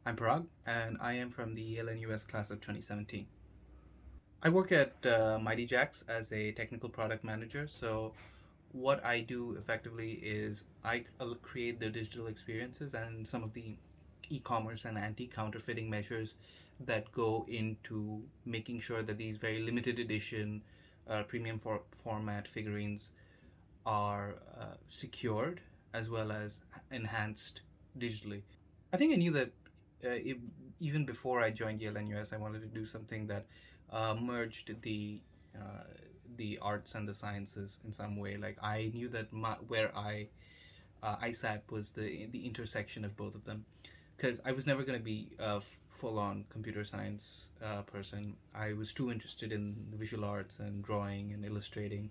I'm Parag, and I am from the Yale-NUS class of 2017. I work at Mighty Jacks as a technical product manager. So, what I do effectively is I create the digital experiences and some of the e-commerce and anti-counterfeiting measures that go into making sure that these very limited edition premium format figurines are secured as well as enhanced digitally. I think I knew that it, even before I joined Yale-NUS, I wanted to do something that merged the arts and the sciences in some way. Like I knew that where I sat was the intersection of both of them, because I was never going to be a full-on computer science person. I was too interested in the visual arts and drawing and illustrating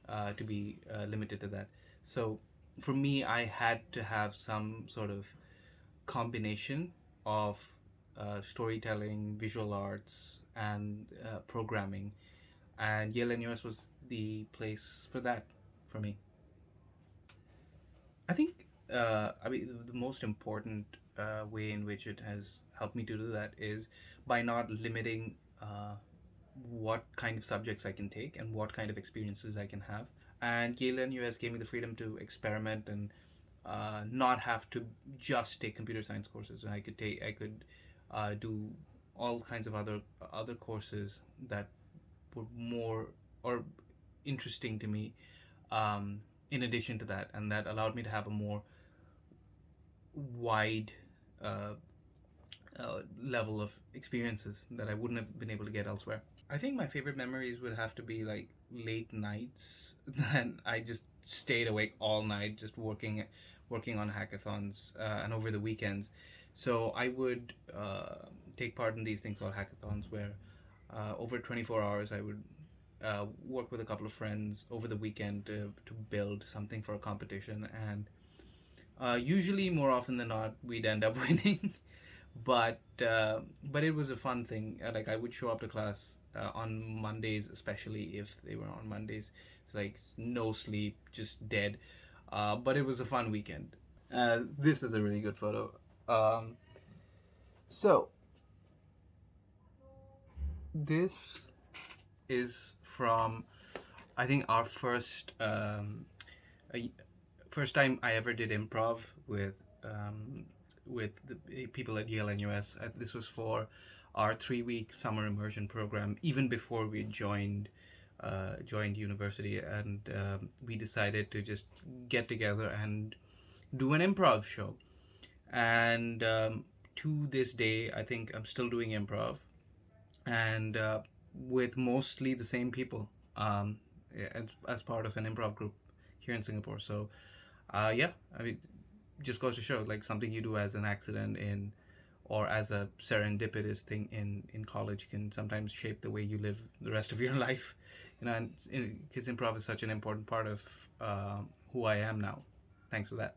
to be limited to that. So for me, I had to have some sort of combination of storytelling, visual arts, and programming, and Yale-NUS was the place for that for me. I think the most important way in which it has helped me to do that is by not limiting what kind of subjects I can take and what kind of experiences I can have. And Yale-NUS gave me the freedom to experiment and not have to just take computer science courses. I could do all kinds of other courses that were more or interesting to me, in addition to that, and that allowed me to have a more wide uh, level of experiences that I wouldn't have been able to get elsewhere. I think my favorite memories would have to be like late nights that I just stayed awake all night just working on hackathons, and over the weekends. So I would take part in these things called hackathons where over 24 hours I would work with a couple of friends over the weekend to build something for a competition, and usually more often than not we'd end up winning. But it was a fun thing. Like I would show up to class on Mondays, especially if they were on Mondays. It's like no sleep, just dead. But it was a fun weekend. This is a really good photo. Um, so this is from, I think, our a, first time I ever did improv with the people at Yale-NUS. This was for our 3-week summer immersion program, even before we joined university, and we decided to just get together and do an improv show. And to this day, I think I'm still doing improv, and with mostly the same people, as part of an improv group here in Singapore. So, yeah, I mean, just goes to show, like, something you do as an accident in or as a serendipitous thing in college can sometimes shape the way you live the rest of your life. And because improv is such an important part of who I am now, thanks to that.